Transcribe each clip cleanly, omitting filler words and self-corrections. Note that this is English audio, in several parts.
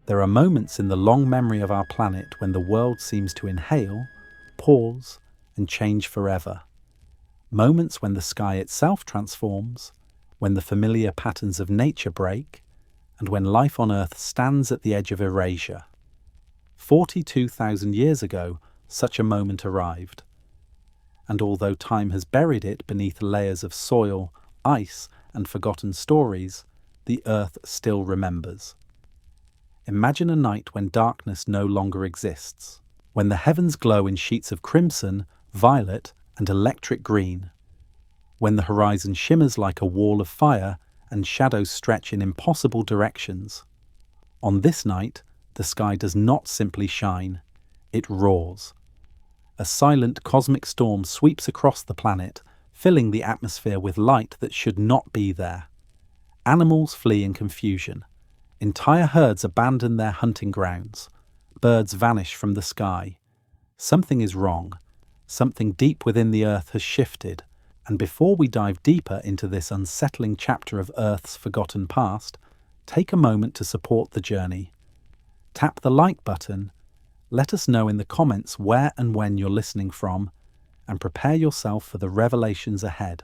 There are moments in the long memory of our planet when the world seems to inhale, pause, and change forever. Moments when the sky itself transforms, when the familiar patterns of nature break, and when life on Earth stands at the edge of erasure. 42,000 years ago, such a moment arrived. And although time has buried it beneath layers of soil, ice, and forgotten stories, the Earth still remembers. Imagine a night when darkness no longer exists, when the heavens glow in sheets of crimson, violet, and electric green, when the horizon shimmers like a wall of fire and shadows stretch in impossible directions. On this night, the sky does not simply shine, it roars. A silent cosmic storm sweeps across the planet, filling the atmosphere with light that should not be there. Animals flee in confusion. Entire herds abandon their hunting grounds. Birds vanish from the sky. Something is wrong. Something deep within the Earth has shifted. And before we dive deeper into this unsettling chapter of Earth's forgotten past, take a moment to support the journey. Tap the like button, let us know in the comments where and when you're listening from, and prepare yourself for the revelations ahead.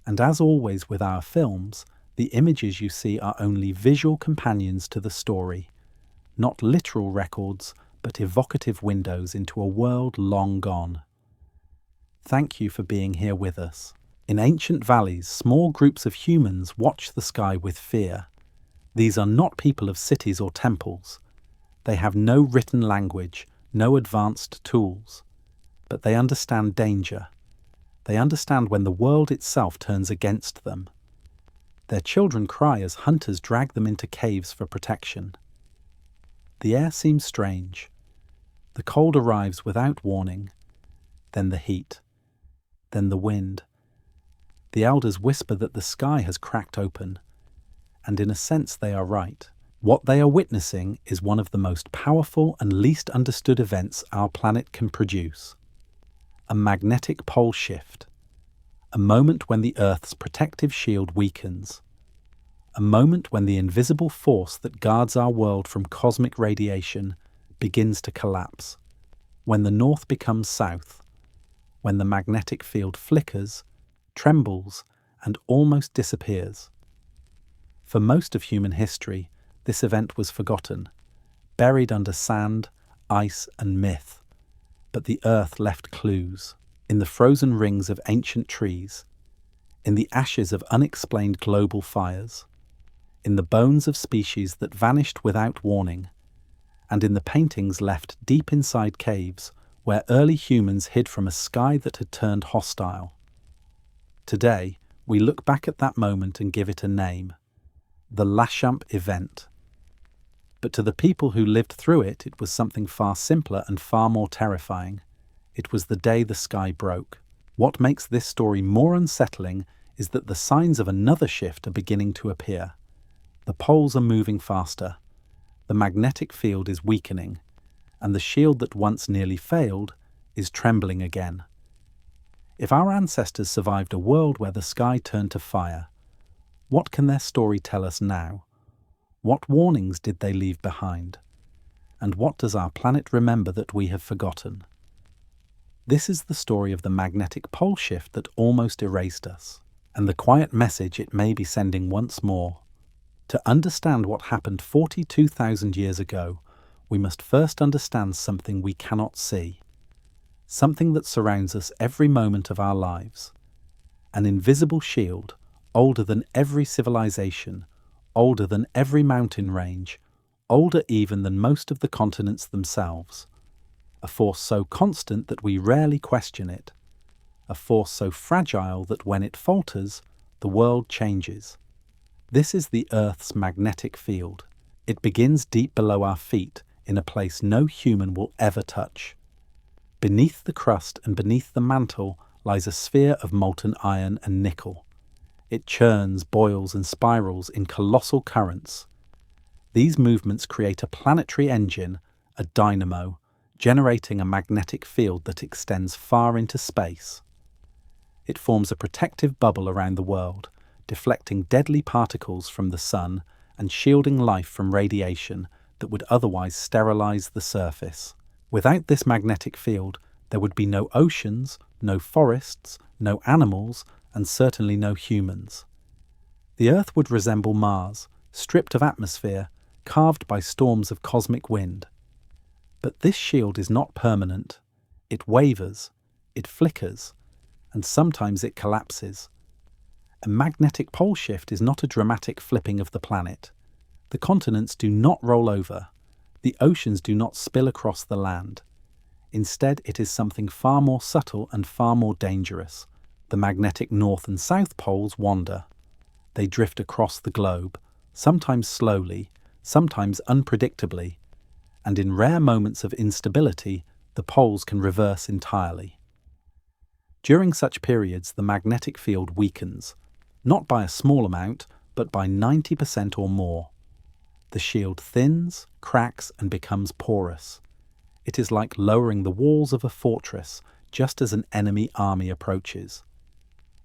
And as always with our films, the images you see are only visual companions to the story, not literal records, but evocative windows into a world long gone. Thank you for being here with us. In ancient valleys, small groups of humans watch the sky with fear. These are not people of cities or temples. They have no written language, no advanced tools. But they understand danger. They understand when the world itself turns against them. Their children cry as hunters drag them into caves for protection. The air seems strange. The cold arrives without warning. Then the heat. Then the wind. The elders whisper that the sky has cracked open. And in a sense they are right. What they are witnessing is one of the most powerful and least understood events our planet can produce. A magnetic pole shift. A moment when the Earth's protective shield weakens. A moment when the invisible force that guards our world from cosmic radiation begins to collapse. When the north becomes south. When the magnetic field flickers, trembles, and almost disappears. For most of human history, this event was forgotten, buried under sand, ice, and myth. But the Earth left clues, in the frozen rings of ancient trees, in the ashes of unexplained global fires, in the bones of species that vanished without warning, and in the paintings left deep inside caves where early humans hid from a sky that had turned hostile. Today, we look back at that moment and give it a name, the LASCHAMP event. But to the people who lived through it, it was something far simpler and far more terrifying. It was the day the sky broke. What makes this story more unsettling is that the signs of another shift are beginning to appear. The poles are moving faster, the magnetic field is weakening, and the shield that once nearly failed is trembling again. If our ancestors survived a world where the sky turned to fire, what can their story tell us now? What warnings did they leave behind? And what does our planet remember that we have forgotten? This is the story of the magnetic pole shift that almost erased us, and the quiet message it may be sending once more. To understand what happened 42,000 years ago, we must first understand something we cannot see, something that surrounds us every moment of our lives. An invisible shield, older than every civilization, older than every mountain range, older even than most of the continents themselves. A force so constant that we rarely question it. A force so fragile that when it falters, the world changes. This is the Earth's magnetic field. It begins deep below our feet, in a place no human will ever touch. Beneath the crust and beneath the mantle lies a sphere of molten iron and nickel. It churns, boils, and spirals in colossal currents. These movements create a planetary engine, a dynamo, generating a magnetic field that extends far into space. It forms a protective bubble around the world, deflecting deadly particles from the sun and shielding life from radiation that would otherwise sterilize the surface. Without this magnetic field, there would be no oceans, no forests, no animals, and certainly no humans. The Earth would resemble Mars, stripped of atmosphere, carved by storms of cosmic wind. But this shield is not permanent. It wavers, it flickers, and sometimes it collapses. A magnetic pole shift is not a dramatic flipping of the planet. The continents do not roll over. The oceans do not spill across the land. Instead, it is something far more subtle and far more dangerous. The magnetic north and south poles wander. They drift across the globe, sometimes slowly, sometimes unpredictably, and in rare moments of instability, the poles can reverse entirely. During such periods, the magnetic field weakens, not by a small amount, but by 90% or more. The shield thins, cracks, and becomes porous. It is like lowering the walls of a fortress just as an enemy army approaches.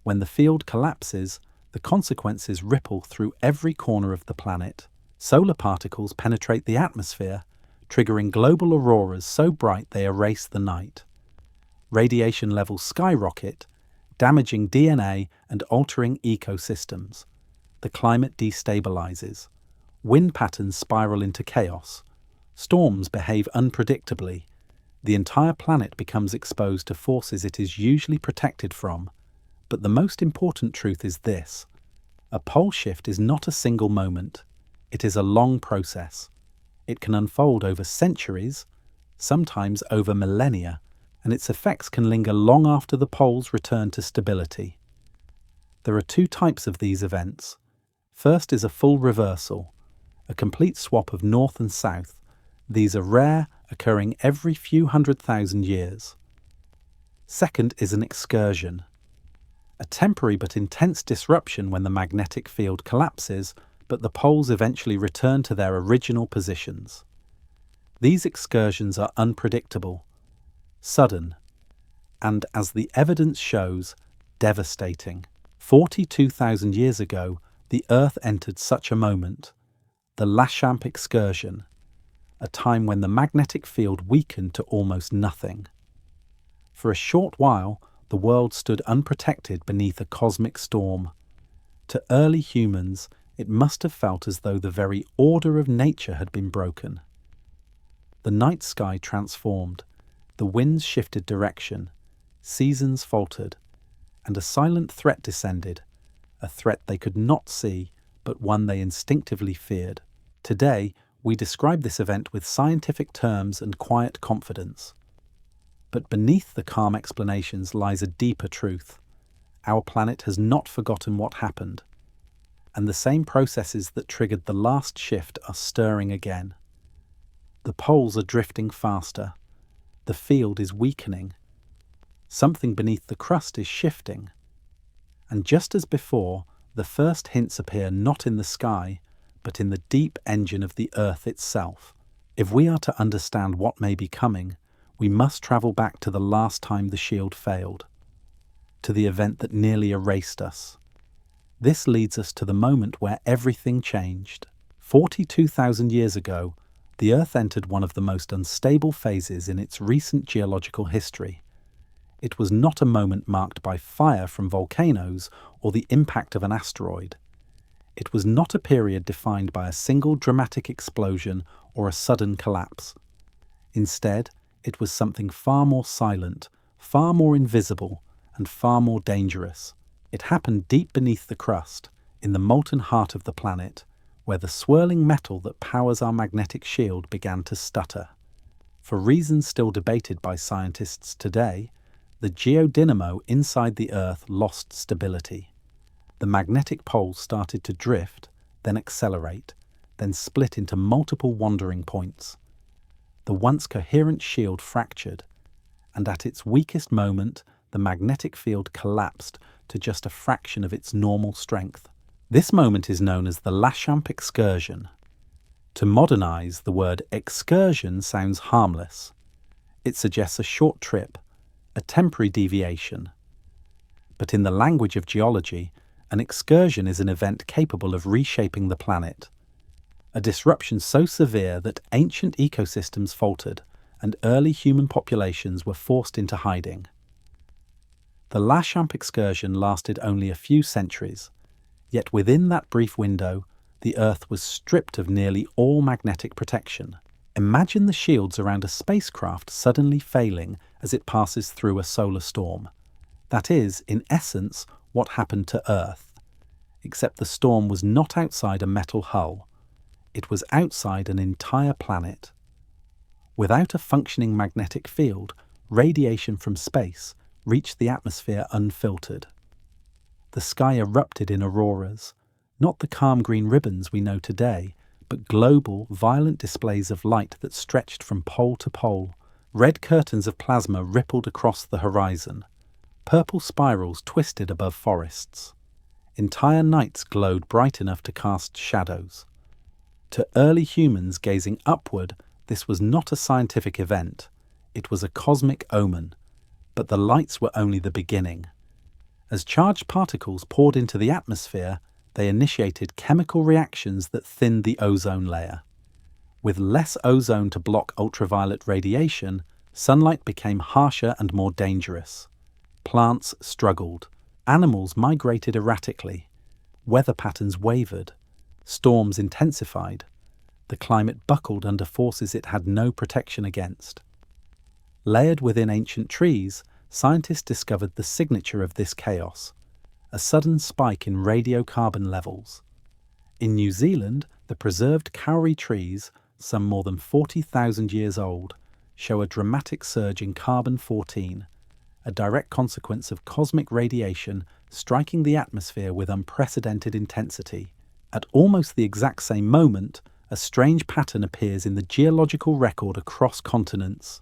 When the field collapses, the consequences ripple through every corner of the planet. Solar particles penetrate the atmosphere, triggering global auroras so bright they erase the night. Radiation levels skyrocket, damaging DNA and altering ecosystems. The climate destabilizes. Wind patterns spiral into chaos. Storms behave unpredictably. The entire planet becomes exposed to forces it is usually protected from. But the most important truth is this: a pole shift is not a single moment. It is a long process. It can unfold over centuries, sometimes over millennia, and its effects can linger long after the poles return to stability. There are two types of these events. First is a full reversal, a complete swap of north and south. These are rare, occurring every few 100,000 years. Second is an excursion, a temporary but intense disruption when the magnetic field collapses, but the poles eventually return to their original positions. These excursions are unpredictable, sudden, and, as the evidence shows, devastating. 42,000 years ago, the Earth entered such a moment, the LASCHAMP excursion, a time when the magnetic field weakened to almost nothing. For a short while, the world stood unprotected beneath a cosmic storm. To early humans, it must have felt as though the very order of nature had been broken. The night sky transformed, the winds shifted direction, seasons faltered, and a silent threat descended, a threat they could not see, but one they instinctively feared. Today, we describe this event with scientific terms and quiet confidence. But beneath the calm explanations lies a deeper truth. Our planet has not forgotten what happened, and the same processes that triggered the last shift are stirring again. The poles are drifting faster. The field is weakening. Something beneath the crust is shifting. And just as before, the first hints appear not in the sky, but in the deep engine of the Earth itself. If we are to understand what may be coming, we must travel back to the last time the shield failed, to the event that nearly erased us. This leads us to the moment where everything changed. 42,000 years ago, the Earth entered one of the most unstable phases in its recent geological history. It was not a moment marked by fire from volcanoes or the impact of an asteroid. It was not a period defined by a single dramatic explosion or a sudden collapse. Instead, it was something far more silent, far more invisible, and far more dangerous. It happened deep beneath the crust, in the molten heart of the planet, where the swirling metal that powers our magnetic shield began to stutter. For reasons still debated by scientists today, the geodynamo inside the Earth lost stability. The magnetic poles started to drift, then accelerate, then split into multiple wandering points. The once coherent shield fractured, and at its weakest moment, the magnetic field collapsed to just a fraction of its normal strength. This moment is known as the LASCHAMP excursion. To modernize, the word excursion sounds harmless. It suggests a short trip, a temporary deviation. But in the language of geology, an excursion is an event capable of reshaping the planet. a disruption so severe that ancient ecosystems faltered and early human populations were forced into hiding. The LASCHAMP excursion lasted only a few centuries, yet within that brief window, the Earth was stripped of nearly all magnetic protection. Imagine the shields around a spacecraft suddenly failing as it passes through a solar storm. That is, in essence, what happened to Earth. Except the storm was not outside a metal hull. It was outside an entire planet. Without a functioning magnetic field, radiation from space reached the atmosphere unfiltered. The sky erupted in auroras, not the calm green ribbons we know today, but global, violent displays of light that stretched from pole to pole. Red curtains of plasma rippled across the horizon. Purple spirals twisted above forests. Entire nights glowed bright enough to cast shadows. To early humans gazing upward, this was not a scientific event. It was a cosmic omen. But the lights were only the beginning. As charged particles poured into the atmosphere, they initiated chemical reactions that thinned the ozone layer. With less ozone to block ultraviolet radiation, sunlight became harsher and more dangerous. Plants struggled. Animals migrated erratically. Weather patterns wavered. Storms intensified. The climate buckled under forces it had no protection against. Layered within ancient trees, scientists discovered the signature of this chaos, a sudden spike in radiocarbon levels. In New Zealand, the preserved kauri trees, some more than 40,000 years old, show a dramatic surge in carbon-14, a direct consequence of cosmic radiation striking the atmosphere with unprecedented intensity. At almost the exact same moment, a strange pattern appears in the geological record across continents.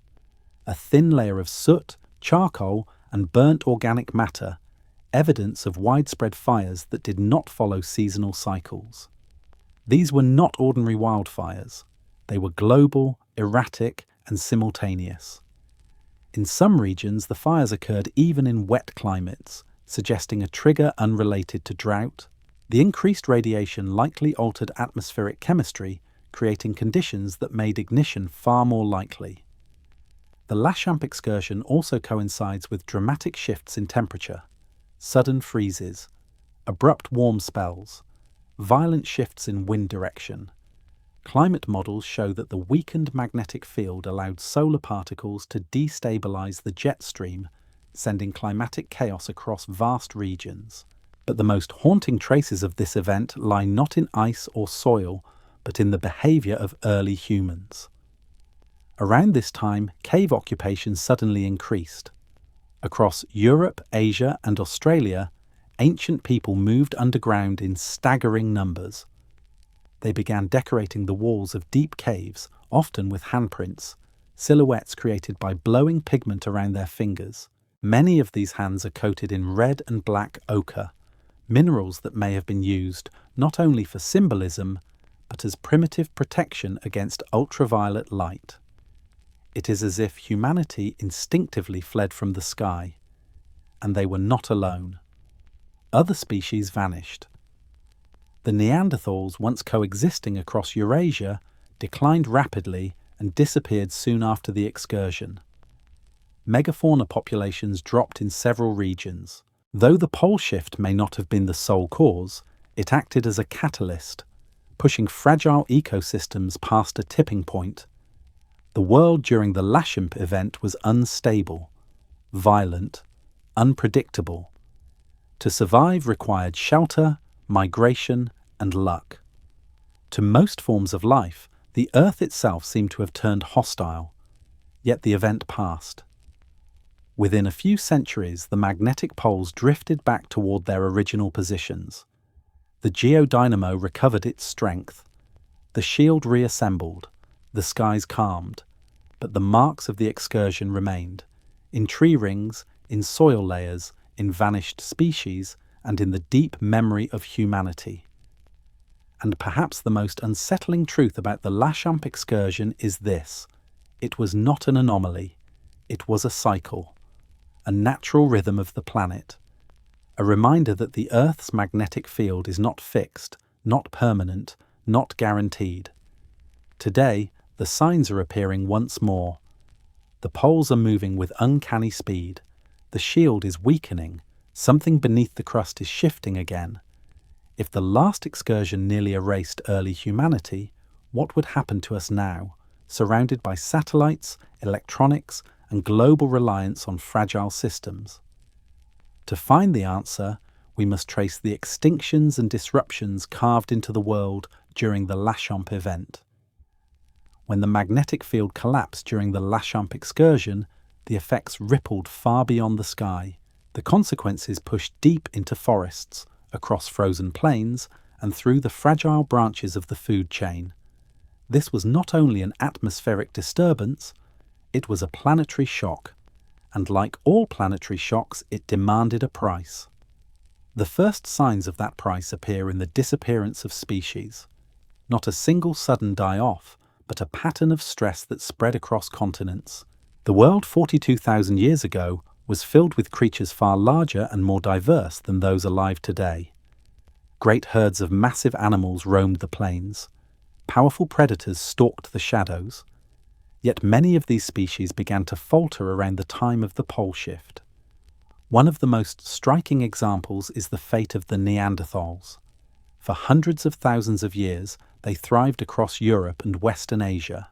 A thin layer of soot, charcoal, and burnt organic matter, evidence of widespread fires that did not follow seasonal cycles. These were not ordinary wildfires. They were global, erratic, and simultaneous. In some regions, the fires occurred even in wet climates, suggesting a trigger unrelated to drought. The increased radiation likely altered atmospheric chemistry, creating conditions that made ignition far more likely. The LASCHAMP excursion also coincides with dramatic shifts in temperature, sudden freezes, abrupt warm spells, violent shifts in wind direction. Climate models show that the weakened magnetic field allowed solar particles to destabilize the jet stream, sending climatic chaos across vast regions. But the most haunting traces of this event lie not in ice or soil, but in the behavior of early humans. Around this time, cave occupation suddenly increased. Across Europe, Asia, and Australia, ancient people moved underground in staggering numbers. They began decorating the walls of deep caves, often with handprints, silhouettes created by blowing pigment around their fingers. Many of these hands are coated in red and black ochre, minerals that may have been used not only for symbolism, but as primitive protection against ultraviolet light. It is as if humanity instinctively fled from the sky, and they were not alone. Other species vanished. The Neanderthals, once coexisting across Eurasia, declined rapidly and disappeared soon after the excursion. Megafauna populations dropped in several regions. Though the pole shift may not have been the sole cause, it acted as a catalyst, pushing fragile ecosystems past a tipping point. The world during the LASCHAMP event was unstable, violent, unpredictable. To survive required shelter, migration, and luck. To most forms of life, the Earth itself seemed to have turned hostile, yet the event passed. Within a few centuries, the magnetic poles drifted back toward their original positions. The geodynamo recovered its strength. The shield reassembled. The skies calmed, but the marks of the excursion remained, in tree rings, in soil layers, in vanished species, and in the deep memory of humanity. And perhaps the most unsettling truth about the LASCHAMP excursion is this: it was not an anomaly, it was a cycle, a natural rhythm of the planet, a reminder that the Earth's magnetic field is not fixed, not permanent, not guaranteed. Today, the signs are appearing once more. The poles are moving with uncanny speed. The shield is weakening. Something beneath the crust is shifting again. If the last excursion nearly erased early humanity, what would happen to us now, surrounded by satellites, electronics, and global reliance on fragile systems? To find the answer, we must trace the extinctions and disruptions carved into the world during the LASCHAMP event. When the magnetic field collapsed during the LASCHAMP excursion, the effects rippled far beyond the sky. The consequences pushed deep into forests, across frozen plains, and through the fragile branches of the food chain. This was not only an atmospheric disturbance, it was a planetary shock, and like all planetary shocks, it demanded a price. The first signs of that price appear in the disappearance of species. Not a single sudden die-off, but a pattern of stress that spread across continents. The world 42,000 years ago was filled with creatures far larger and more diverse than those alive today. Great herds of massive animals roamed the plains. Powerful predators stalked the shadows. Yet many of these species began to falter around the time of the pole shift. One of the most striking examples is the fate of the Neanderthals. For hundreds of thousands of years, they thrived across Europe and Western Asia.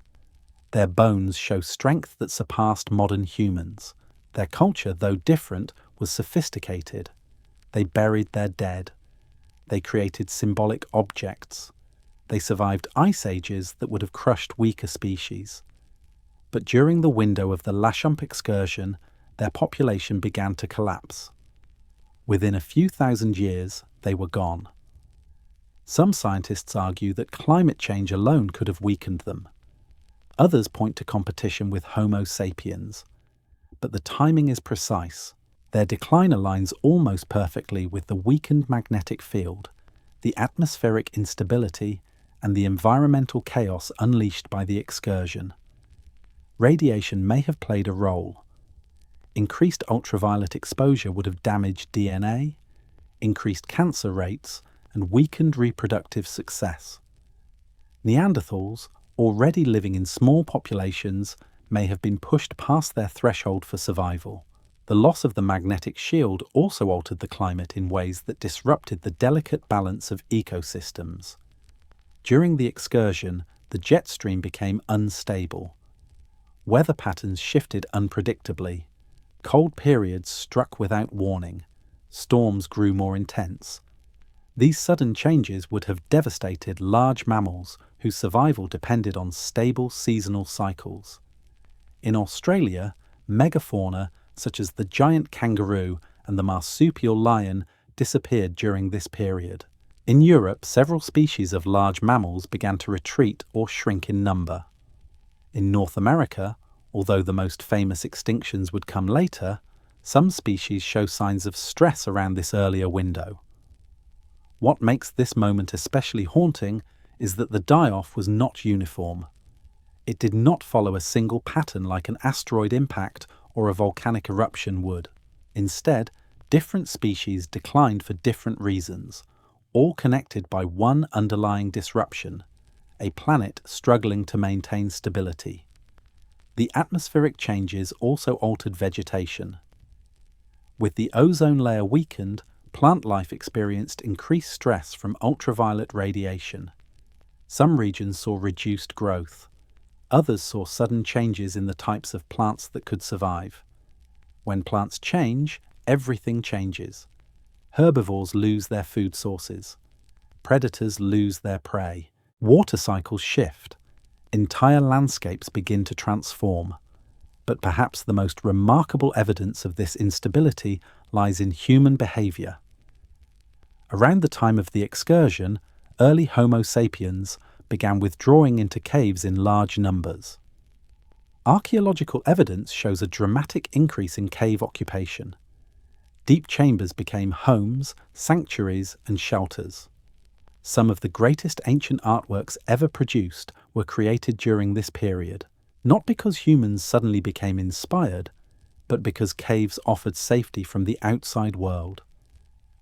Their bones show strength that surpassed modern humans. Their culture, though different, was sophisticated. They buried their dead. They created symbolic objects. They survived ice ages that would have crushed weaker species. But during the window of the LASCHAMP excursion, their population began to collapse. Within a few thousand years, they were gone. Some scientists argue that climate change alone could have weakened them. Others point to competition with Homo sapiens. But the timing is precise. Their decline aligns almost perfectly with the weakened magnetic field, the atmospheric instability, and the environmental chaos unleashed by the excursion. Radiation may have played a role. Increased ultraviolet exposure would have damaged DNA, increased cancer rates, and weakened reproductive success. Neanderthals, already living in small populations, may have been pushed past their threshold for survival. The loss of the magnetic shield also altered the climate in ways that disrupted the delicate balance of ecosystems. During the excursion, the jet stream became unstable. Weather patterns shifted unpredictably. Cold periods struck without warning. Storms grew more intense. These sudden changes would have devastated large mammals whose survival depended on stable seasonal cycles. In Australia, megafauna such as the giant kangaroo and the marsupial lion disappeared during this period. In Europe, several species of large mammals began to retreat or shrink in number. In North America, although the most famous extinctions would come later, some species show signs of stress around this earlier window. What makes this moment especially haunting is that the die-off was not uniform. It did not follow a single pattern like an asteroid impact or a volcanic eruption would. Instead, different species declined for different reasons, all connected by one underlying disruption, a planet struggling to maintain stability. The atmospheric changes also altered vegetation. With the ozone layer weakened, plant life experienced increased stress from ultraviolet radiation. Some regions saw reduced growth. Others saw sudden changes in the types of plants that could survive. When plants change, everything changes. Herbivores lose their food sources. Predators lose their prey. Water cycles shift. Entire landscapes begin to transform. But perhaps the most remarkable evidence of this instability lies in human behavior. Around the time of the excursion, early Homo sapiens began withdrawing into caves in large numbers. Archaeological evidence shows a dramatic increase in cave occupation. Deep chambers became homes, sanctuaries, and shelters. Some of the greatest ancient artworks ever produced were created during this period, not because humans suddenly became inspired, but because caves offered safety from the outside world.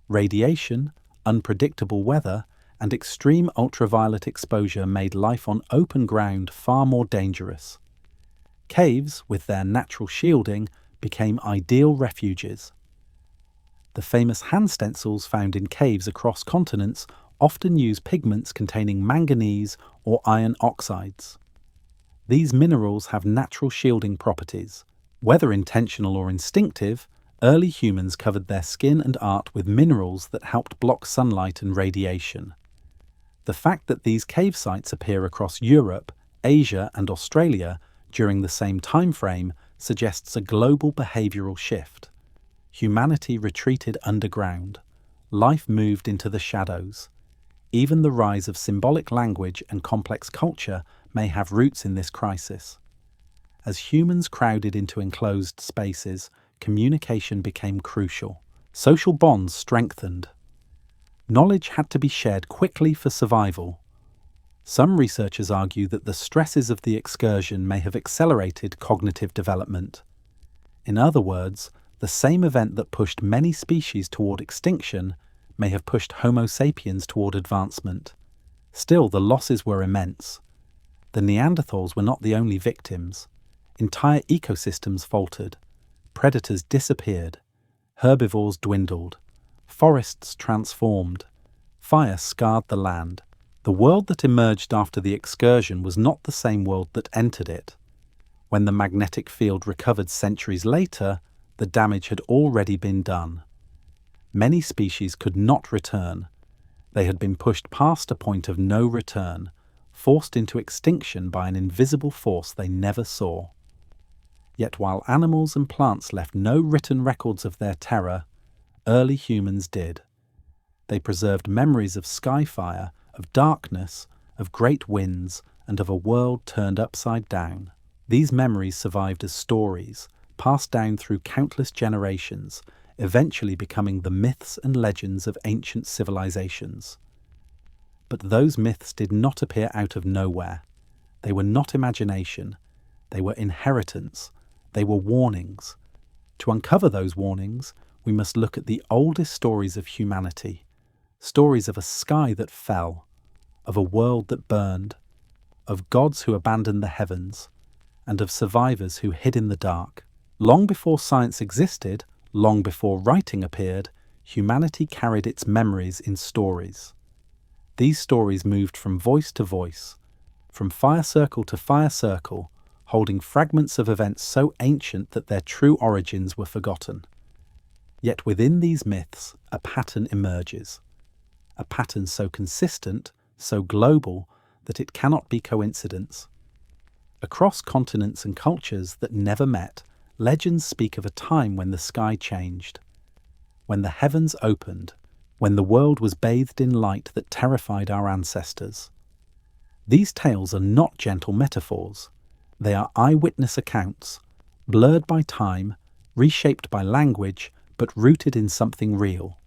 Radiation, unpredictable weather, and extreme ultraviolet exposure made life on open ground far more dangerous. Caves, with their natural shielding, became ideal refuges. The famous hand stencils found in caves across continents often use pigments containing manganese or iron oxides. These minerals have natural shielding properties. Whether intentional or instinctive, early humans covered their skin and art with minerals that helped block sunlight and radiation. The fact that these cave sites appear across Europe, Asia, and Australia during the same time frame suggests a global behavioral shift. Humanity retreated underground. Life moved into the shadows. Even the rise of symbolic language and complex culture may have roots in this crisis. As humans crowded into enclosed spaces, communication became crucial. Social bonds strengthened. Knowledge had to be shared quickly for survival. Some researchers argue that the stresses of the excursion may have accelerated cognitive development. In other words, the same event that pushed many species toward extinction may have pushed Homo sapiens toward advancement. Still, the losses were immense. The Neanderthals were not the only victims. Entire ecosystems faltered. Predators disappeared. Herbivores dwindled. Forests transformed. Fire scarred the land. The world that emerged after the excursion was not the same world that entered it. When the magnetic field recovered centuries later, the damage had already been done. Many species could not return. They had been pushed past a point of no return, forced into extinction by an invisible force they never saw. Yet while animals and plants left no written records of their terror, early humans did. They preserved memories of sky fire, of darkness, of great winds, and of a world turned upside down. These memories survived as stories, passed down through countless generations, eventually becoming the myths and legends of ancient civilizations. But those myths did not appear out of nowhere. They were not imagination. They were inheritance. They were warnings. To uncover those warnings, we must look at the oldest stories of humanity, stories of a sky that fell, of a world that burned, of gods who abandoned the heavens, and of survivors who hid in the dark. Long before science existed, long before writing appeared, humanity carried its memories in stories. These stories moved from voice to voice, from fire circle to fire circle, holding fragments of events so ancient that their true origins were forgotten. Yet within these myths, a pattern emerges. A pattern so consistent, so global, that it cannot be coincidence. Across continents and cultures that never met, legends speak of a time when the sky changed, when the heavens opened, when the world was bathed in light that terrified our ancestors. These tales are not gentle metaphors. They are eyewitness accounts, blurred by time, reshaped by language, but rooted in something real.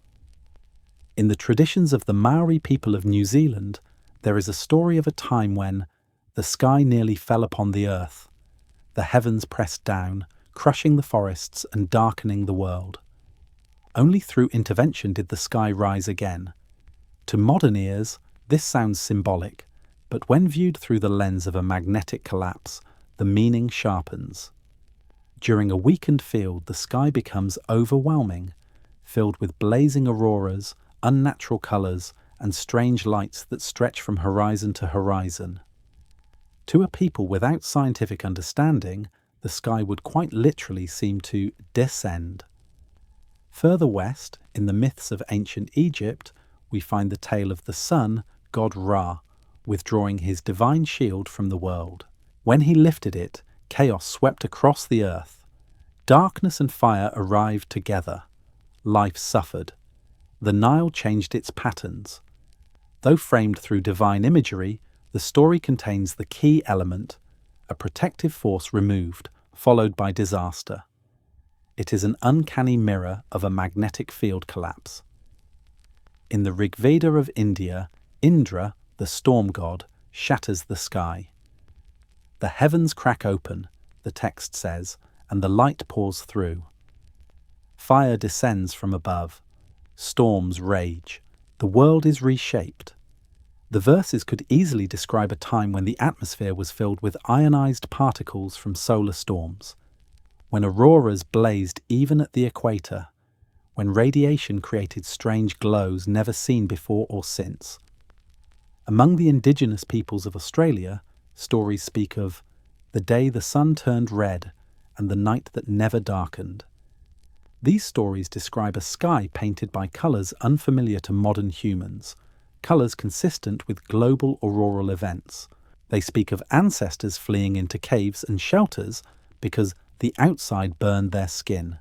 In the traditions of the Maori people of New Zealand, there is a story of a time when the sky nearly fell upon the earth. The heavens pressed down, crushing the forests and darkening the world. Only through intervention did the sky rise again. To modern ears, this sounds symbolic, but when viewed through the lens of a magnetic collapse, the meaning sharpens. During a weakened field, the sky becomes overwhelming, filled with blazing auroras, unnatural colours, and strange lights that stretch from horizon to horizon. To a people without scientific understanding, the sky would quite literally seem to descend. Further west, in the myths of ancient Egypt, we find the tale of the sun, god Ra, withdrawing his divine shield from the world. When he lifted it, chaos swept across the earth. Darkness and fire arrived together. Life suffered. The Nile changed its patterns. Though framed through divine imagery, the story contains the key element, a protective force removed, followed by disaster. It is an uncanny mirror of a magnetic field collapse. In the Rig Veda of India, Indra, the storm god, shatters the sky. The heavens crack open, the text says, and the light pours through. Fire descends from above. Storms rage. The world is reshaped. The verses could easily describe a time when the atmosphere was filled with ionized particles from solar storms, when auroras blazed even at the equator, when radiation created strange glows never seen before or since. Among the indigenous peoples of Australia, stories speak of the day the sun turned red and the night that never darkened. These stories describe a sky painted by colours unfamiliar to modern humans, colours consistent with global auroral events. They speak of ancestors fleeing into caves and shelters because the outside burned their skin.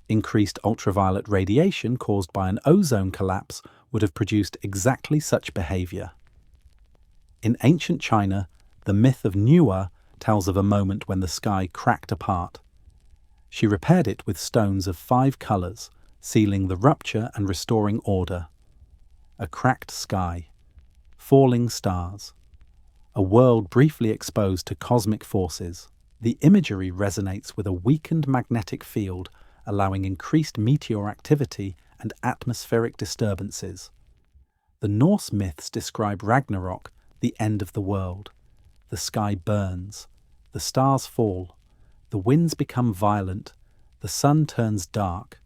Increased ultraviolet radiation caused by an ozone collapse would have produced exactly such behaviour. In ancient China, the myth of Nuwa tells of a moment when the sky cracked apart. She repaired it with stones of 5 colours, sealing the rupture and restoring order. A cracked sky, falling stars, a world briefly exposed to cosmic forces. The imagery resonates with a weakened magnetic field, allowing increased meteor activity and atmospheric disturbances. The Norse myths describe Ragnarok, the end of the world. The sky burns, the stars fall, the winds become violent, the sun turns dark,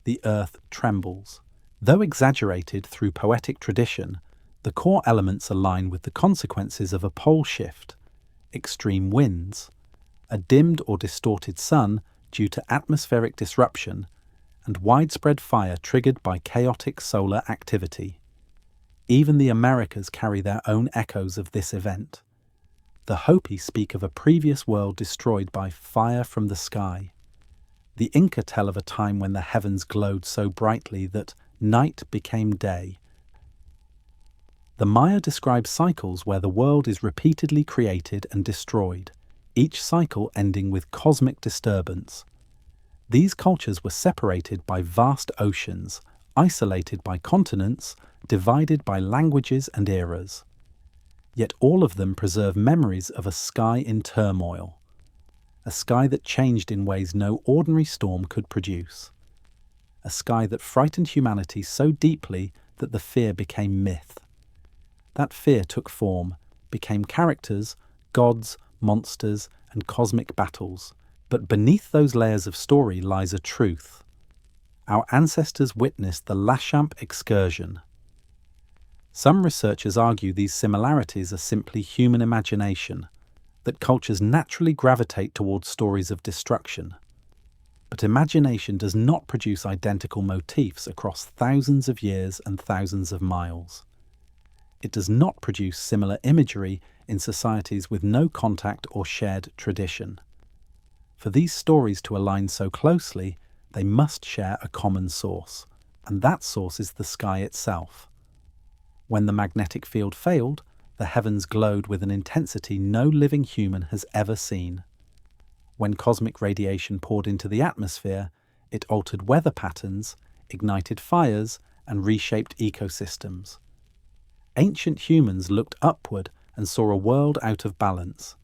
the earth trembles. Though exaggerated through poetic tradition, the core elements align with the consequences of a pole shift, extreme winds, a dimmed or distorted sun due to atmospheric disruption, and widespread fire triggered by chaotic solar activity. Even the Americas carry their own echoes of this event. The Hopi speak of a previous world destroyed by fire from the sky. The Inca tell of a time when the heavens glowed so brightly that night became day. The Maya describe cycles where the world is repeatedly created and destroyed, each cycle ending with cosmic disturbance. These cultures were separated by vast oceans, isolated by continents, divided by languages and eras. Yet all of them preserve memories of a sky in turmoil, a sky that changed in ways no ordinary storm could produce, a sky that frightened humanity so deeply that the fear became myth. That fear took form, became characters, gods, monsters, and cosmic battles. But beneath those layers of story lies a truth. Our ancestors witnessed the LASCHAMP excursion. Some researchers argue these similarities are simply human imagination, that cultures naturally gravitate towards stories of destruction. But imagination does not produce identical motifs across thousands of years and thousands of miles. It does not produce similar imagery in societies with no contact or shared tradition. For these stories to align so closely, they must share a common source, and that source is the sky itself. When the magnetic field failed, the heavens glowed with an intensity no living human has ever seen. When cosmic radiation poured into the atmosphere, it altered weather patterns, ignited fires, and reshaped ecosystems. Ancient humans looked upward and saw a world out of balance.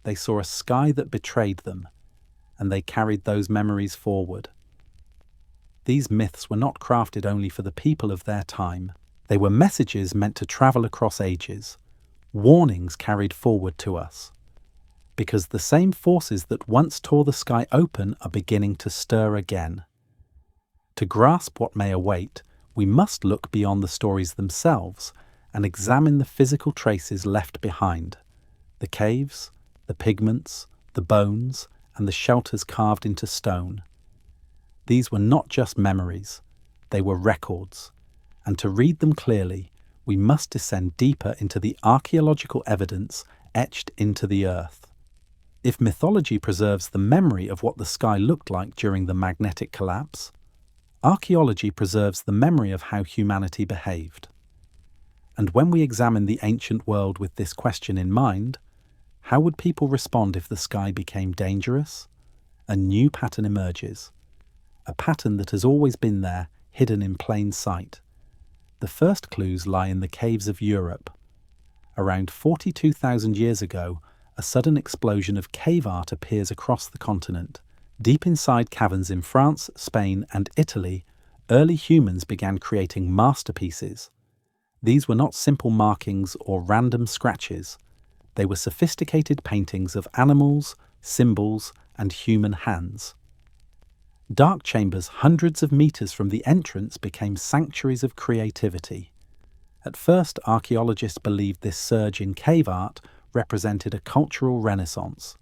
They saw a sky that betrayed them, and they carried those memories forward. These myths were not crafted only for the people of their time. They were messages meant to travel across ages, warnings carried forward to us. Because the same forces that once tore the sky open are beginning to stir again. To grasp what may await, we must look beyond the stories themselves and examine the physical traces left behind. The caves, the pigments, the bones, and the shelters carved into stone. These were not just memories, they were records. And to read them clearly, we must descend deeper into the archaeological evidence etched into the earth. If mythology preserves the memory of what the sky looked like during the magnetic collapse, archaeology preserves the memory of how humanity behaved. And when we examine the ancient world with this question in mind, how would people respond if the sky became dangerous? A new pattern emerges. A pattern that has always been there, hidden in plain sight. The first clues lie in the caves of Europe. Around 42,000 years ago, a sudden explosion of cave art appears across the continent. Deep inside caverns in France, Spain, and Italy, early humans began creating masterpieces. These were not simple markings or random scratches. They were sophisticated paintings of animals, symbols, and human hands. Dark chambers hundreds of meters from the entrance became sanctuaries of creativity. At first, archaeologists believed this surge in cave art represented a cultural renaissance,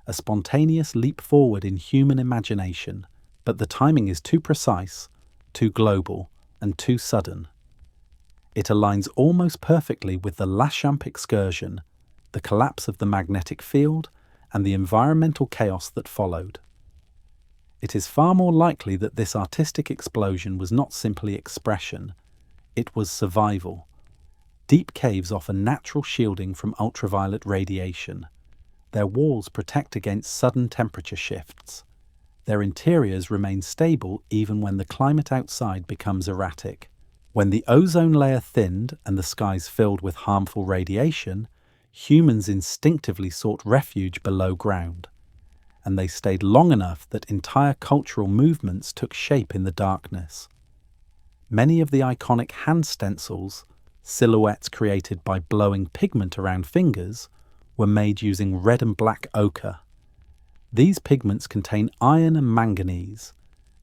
a spontaneous leap forward in human imagination, but the timing is too precise, too global, and too sudden. It aligns almost perfectly with the LASCHAMP excursion, the collapse of the magnetic field, and the environmental chaos that followed. It is far more likely that this artistic explosion was not simply expression, it was survival. Deep caves offer natural shielding from ultraviolet radiation. Their walls protect against sudden temperature shifts. Their interiors remain stable even when the climate outside becomes erratic. When the ozone layer thinned and the skies filled with harmful radiation, humans instinctively sought refuge below ground. And they stayed long enough that entire cultural movements took shape in the darkness. Many of the iconic hand stencils, silhouettes created by blowing pigment around fingers, were made using red and black ochre. These pigments contain iron and manganese,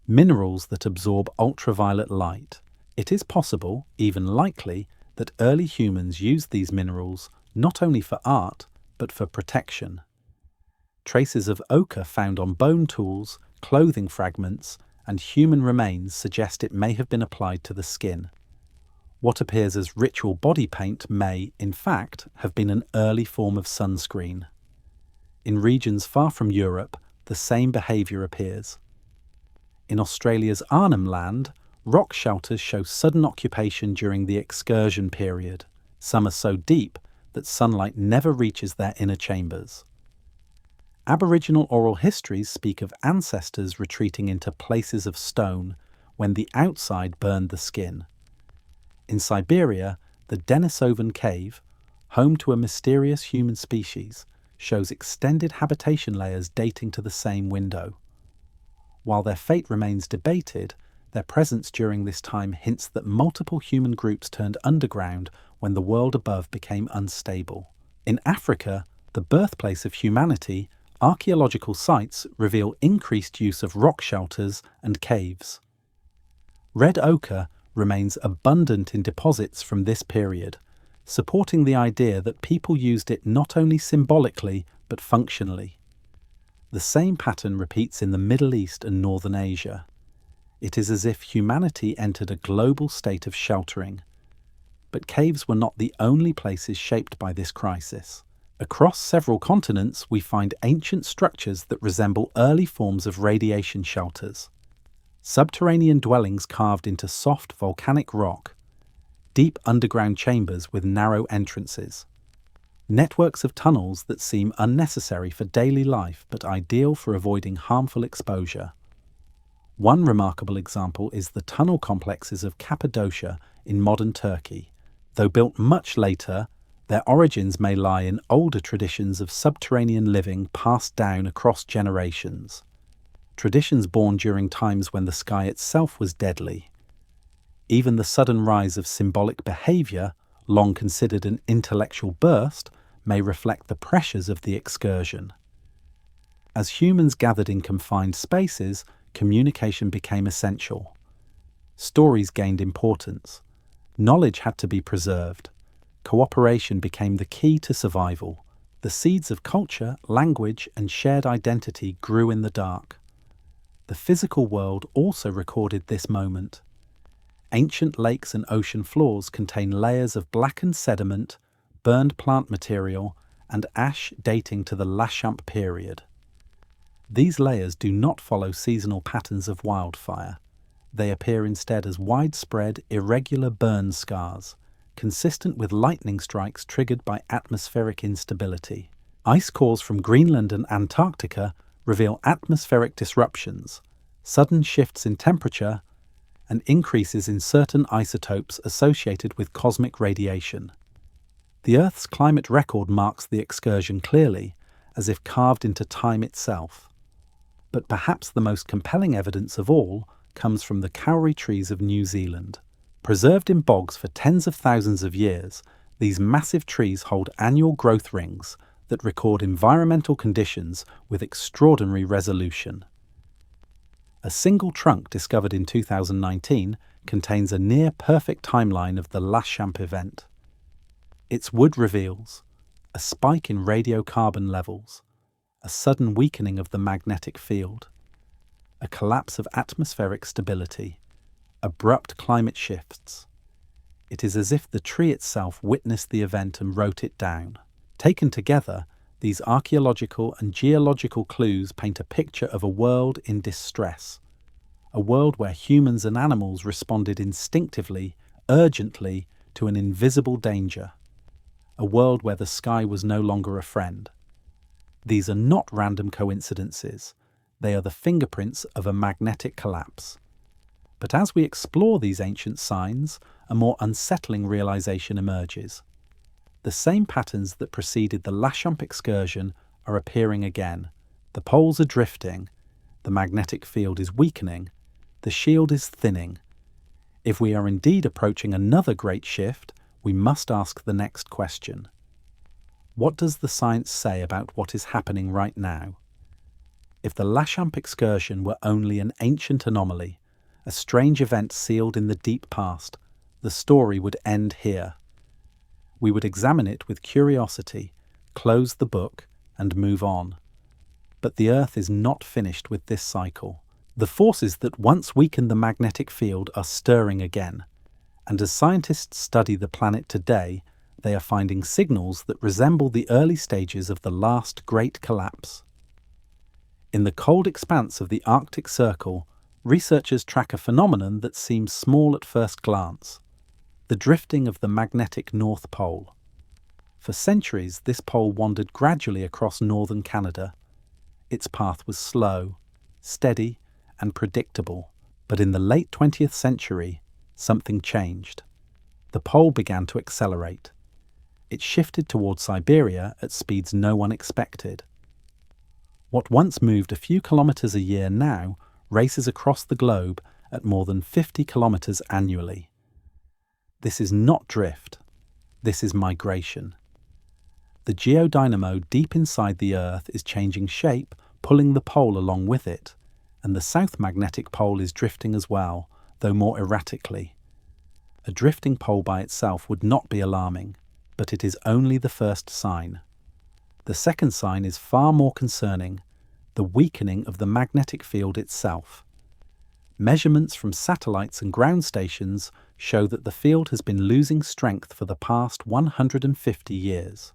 minerals that absorb ultraviolet light. It is possible, even likely, that early humans used these minerals not only for art, but for protection. Traces of ochre found on bone tools, clothing fragments, and human remains suggest it may have been applied to the skin. What appears as ritual body paint may, in fact, have been an early form of sunscreen. In regions far from Europe, the same behaviour appears. In Australia's Arnhem Land, rock shelters show sudden occupation during the excursion period. Some are so deep that sunlight never reaches their inner chambers. Aboriginal oral histories speak of ancestors retreating into places of stone when the outside burned the skin. In Siberia, the Denisovan Cave, home to a mysterious human species, shows extended habitation layers dating to the same window. While their fate remains debated, their presence during this time hints that multiple human groups turned underground when the world above became unstable. In Africa, the birthplace of humanity, archaeological sites reveal increased use of rock shelters and caves. Red ochre remains abundant in deposits from this period, supporting the idea that people used it not only symbolically but functionally. The same pattern repeats in the Middle East and Northern Asia. It is as if humanity entered a global state of sheltering. But caves were not the only places shaped by this crisis. Across several continents, we find ancient structures that resemble early forms of radiation shelters. Subterranean dwellings carved into soft volcanic rock, deep underground chambers with narrow entrances, networks of tunnels that seem unnecessary for daily life but ideal for avoiding harmful exposure. One remarkable example is the tunnel complexes of Cappadocia in modern Turkey. Though built much later, their origins may lie in older traditions of subterranean living passed down across generations. Traditions born during times when the sky itself was deadly. Even the sudden rise of symbolic behaviour, long considered an intellectual burst, may reflect the pressures of the excursion. As humans gathered in confined spaces, communication became essential. Stories gained importance. Knowledge had to be preserved. Cooperation became the key to survival. The seeds of culture, language, and shared identity grew in the dark. The physical world also recorded this moment. Ancient lakes and ocean floors contain layers of blackened sediment, burned plant material, and ash dating to the LASCHAMP period. These layers do not follow seasonal patterns of wildfire. They appear instead as widespread, irregular burn scars, consistent with lightning strikes triggered by atmospheric instability. Ice cores from Greenland and Antarctica reveal atmospheric disruptions, sudden shifts in temperature, and increases in certain isotopes associated with cosmic radiation. The Earth's climate record marks the excursion clearly, as if carved into time itself. But perhaps the most compelling evidence of all comes from the kauri trees of New Zealand. Preserved in bogs for tens of thousands of years, these massive trees hold annual growth rings that record environmental conditions with extraordinary resolution. A single trunk discovered in 2019 contains a near-perfect timeline of the LASCHAMP event. Its wood reveals a spike in radiocarbon levels, a sudden weakening of the magnetic field, a collapse of atmospheric stability, abrupt climate shifts. It is as if the tree itself witnessed the event and wrote it down. Taken together, these archaeological and geological clues paint a picture of a world in distress, a world where humans and animals responded instinctively, urgently, to an invisible danger, a world where the sky was no longer a friend. These are not random coincidences. They are the fingerprints of a magnetic collapse. But as we explore these ancient signs, a more unsettling realization emerges. The same patterns that preceded the LASCHAMP excursion are appearing again. The poles are drifting, the magnetic field is weakening, the shield is thinning. If we are indeed approaching another great shift, we must ask the next question. What does the science say about what is happening right now? If the LASCHAMP excursion were only an ancient anomaly, a strange event sealed in the deep past, the story would end here. We would examine it with curiosity, close the book, and move on. But the Earth is not finished with this cycle. The forces that once weakened the magnetic field are stirring again, and as scientists study the planet today, they are finding signals that resemble the early stages of the last great collapse. In the cold expanse of the Arctic Circle, researchers track a phenomenon that seems small at first glance: the drifting of the magnetic North Pole. For centuries, this pole wandered gradually across northern Canada. Its path was slow, steady, and predictable. But in the late 20th century, something changed. The pole began to accelerate. It shifted toward Siberia at speeds no one expected. What once moved a few kilometers a year now races across the globe at more than 50 kilometers annually. This is not drift. This is migration. The geodynamo deep inside the Earth is changing shape, pulling the pole along with it, and the south magnetic pole is drifting as well, though more erratically. A drifting pole by itself would not be alarming, but it is only the first sign. The second sign is far more concerning: the weakening of the magnetic field itself. Measurements from satellites and ground stations show that the field has been losing strength for the past 150 years.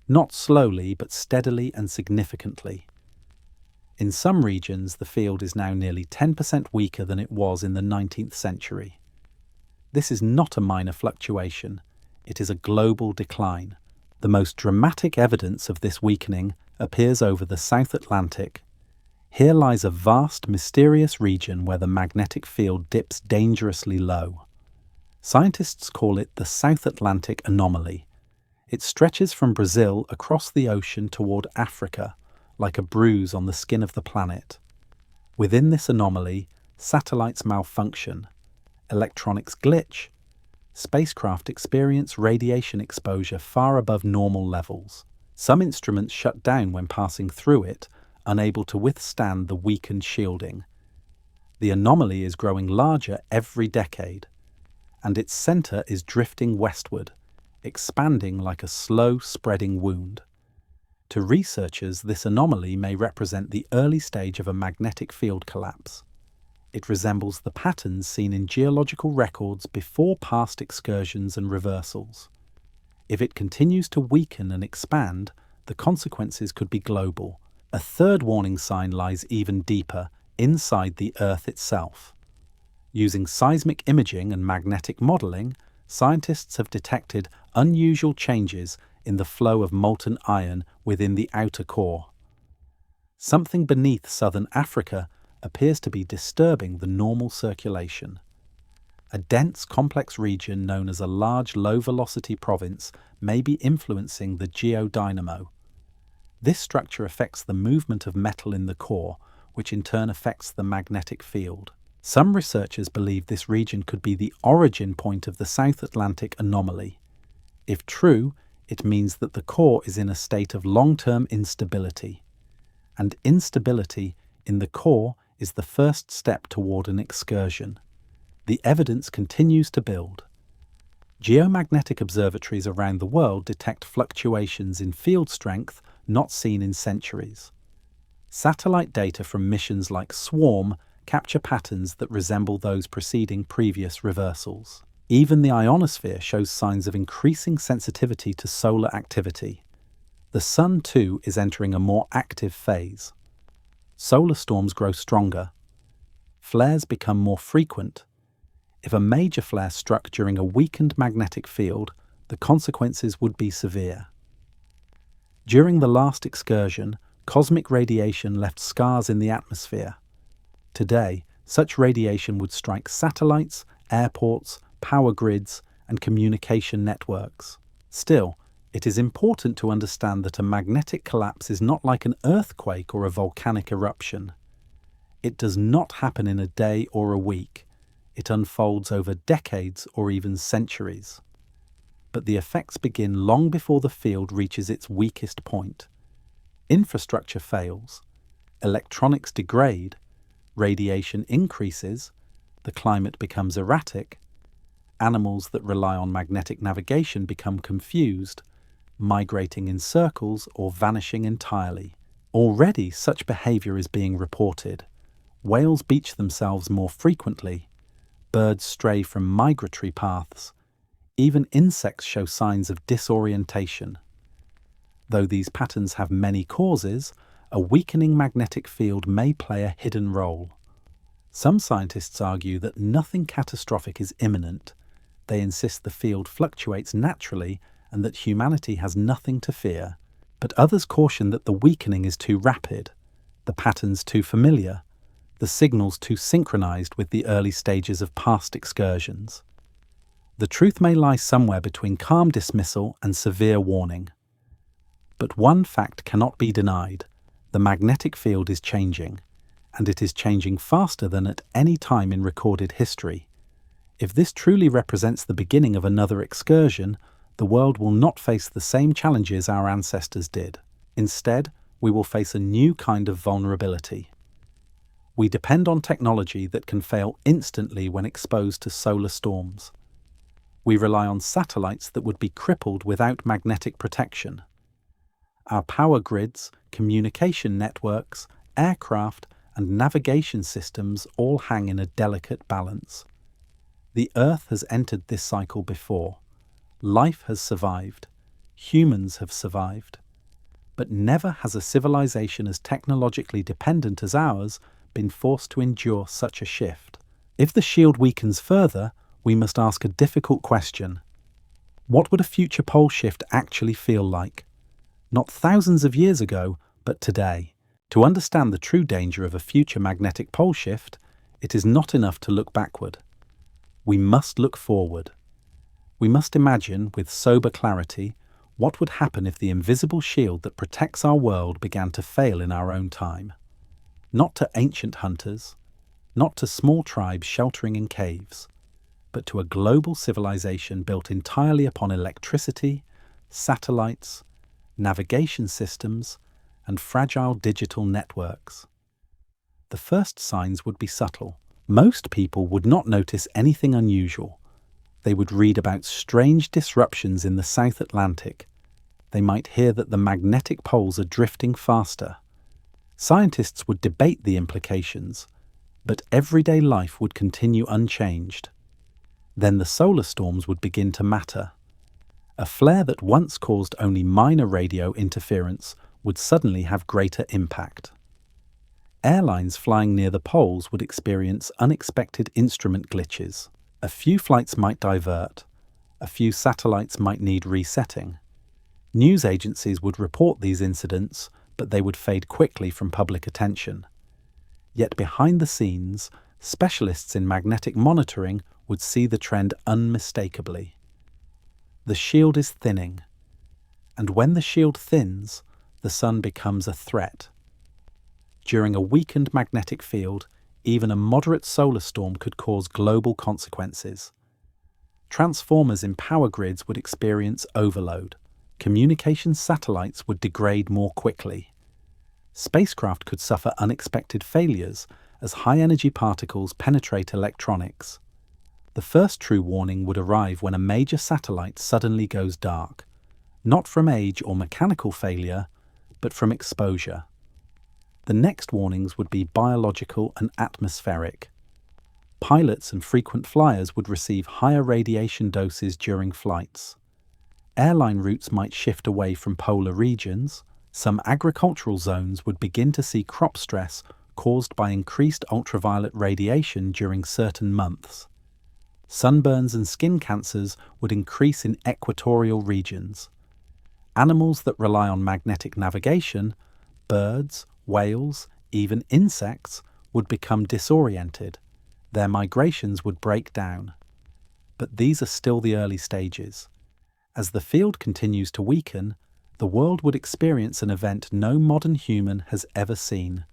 Not slowly, but steadily and significantly. In some regions, the field is now nearly 10% weaker than it was in the 19th century. This is not a minor fluctuation. It is a global decline. The most dramatic evidence of this weakening appears over the South Atlantic. Here lies a vast, mysterious region where the magnetic field dips dangerously low. Scientists call it the South Atlantic anomaly. It stretches from Brazil across the ocean toward Africa, like a bruise on the skin of the planet. Within this anomaly, satellites malfunction, electronics glitch, spacecraft experience radiation exposure far above normal levels. Some instruments shut down when passing through it, unable to withstand the weakened shielding. The anomaly is growing larger every decade, and its center is drifting westward, expanding like a slow-spreading wound. To researchers, this anomaly may represent the early stage of a magnetic field collapse. It resembles the patterns seen in geological records before past excursions and reversals. If it continues to weaken and expand, the consequences could be global. A third warning sign lies even deeper, inside the Earth itself. Using seismic imaging and magnetic modeling, scientists have detected unusual changes in the flow of molten iron within the outer core. Something beneath southern Africa appears to be disturbing the normal circulation. A dense, complex region known as a large, low-velocity province may be influencing the geodynamo. This structure affects the movement of metal in the core, which in turn affects the magnetic field. Some researchers believe this region could be the origin point of the South Atlantic anomaly. If true, it means that the core is in a state of long-term instability. And instability in the core is the first step toward an excursion. The evidence continues to build. Geomagnetic observatories around the world detect fluctuations in field strength not seen in centuries. Satellite data from missions like SWARM capture patterns that resemble those preceding previous reversals. Even the ionosphere shows signs of increasing sensitivity to solar activity. The Sun, too, is entering a more active phase. Solar storms grow stronger. Flares become more frequent. If a major flare struck during a weakened magnetic field, the consequences would be severe. During the last excursion, cosmic radiation left scars in the atmosphere. Today, such radiation would strike satellites, airports, power grids, and communication networks. Still, it is important to understand that a magnetic collapse is not like an earthquake or a volcanic eruption. It does not happen in a day or a week. It unfolds over decades or even centuries. But the effects begin long before the field reaches its weakest point. Infrastructure fails, electronics degrade, radiation increases, the climate becomes erratic, animals that rely on magnetic navigation become confused, migrating in circles or vanishing entirely. Already such behavior is being reported. Whales beach themselves more frequently, birds stray from migratory paths, even insects show signs of disorientation. Though these patterns have many causes, a weakening magnetic field may play a hidden role. Some scientists argue that nothing catastrophic is imminent. They insist the field fluctuates naturally and that humanity has nothing to fear. But others caution that the weakening is too rapid, the patterns too familiar, the signals too synchronized with the early stages of past excursions. The truth may lie somewhere between calm dismissal and severe warning. But one fact cannot be denied: the magnetic field is changing, and it is changing faster than at any time in recorded history. If this truly represents the beginning of another excursion, the world will not face the same challenges our ancestors did. Instead, we will face a new kind of vulnerability. We depend on technology that can fail instantly when exposed to solar storms. We rely on satellites that would be crippled without magnetic protection. Our power grids, communication networks, aircraft, and navigation systems all hang in a delicate balance. The Earth has entered this cycle before. Life has survived. Humans have survived. But never has a civilization as technologically dependent as ours been forced to endure such a shift. If the shield weakens further, we must ask a difficult question. What would a future pole shift actually feel like? Not thousands of years ago, but today. To understand the true danger of a future magnetic pole shift, it is not enough to look backward. We must look forward. We must imagine, with sober clarity, what would happen if the invisible shield that protects our world began to fail in our own time. Not to ancient hunters, not to small tribes sheltering in caves, but to a global civilization built entirely upon electricity, satellites, navigation systems, and fragile digital networks. The first signs would be subtle. Most people would not notice anything unusual. They would read about strange disruptions in the South Atlantic. They might hear that the magnetic poles are drifting faster. Scientists would debate the implications, but everyday life would continue unchanged. Then the solar storms would begin to matter. A flare that once caused only minor radio interference would suddenly have greater impact. Airlines flying near the poles would experience unexpected instrument glitches. A few flights might divert. A few satellites might need resetting. News agencies would report these incidents, but they would fade quickly from public attention. Yet behind the scenes, specialists in magnetic monitoring would see the trend unmistakably. The shield is thinning, and when the shield thins, the sun becomes a threat. During a weakened magnetic field, even a moderate solar storm could cause global consequences. Transformers in power grids would experience overload. Communication satellites would degrade more quickly. Spacecraft could suffer unexpected failures as high-energy particles penetrate electronics. The first true warning would arrive when a major satellite suddenly goes dark, not from age or mechanical failure, but from exposure. The next warnings would be biological and atmospheric. Pilots and frequent flyers would receive higher radiation doses during flights. Airline routes might shift away from polar regions. Some agricultural zones would begin to see crop stress caused by increased ultraviolet radiation during certain months. Sunburns and skin cancers would increase in equatorial regions. Animals that rely on magnetic navigation, birds, whales, even insects, would become disoriented. Their migrations would break down. But these are still the early stages. As the field continues to weaken, the world would experience an event no modern human has ever seen: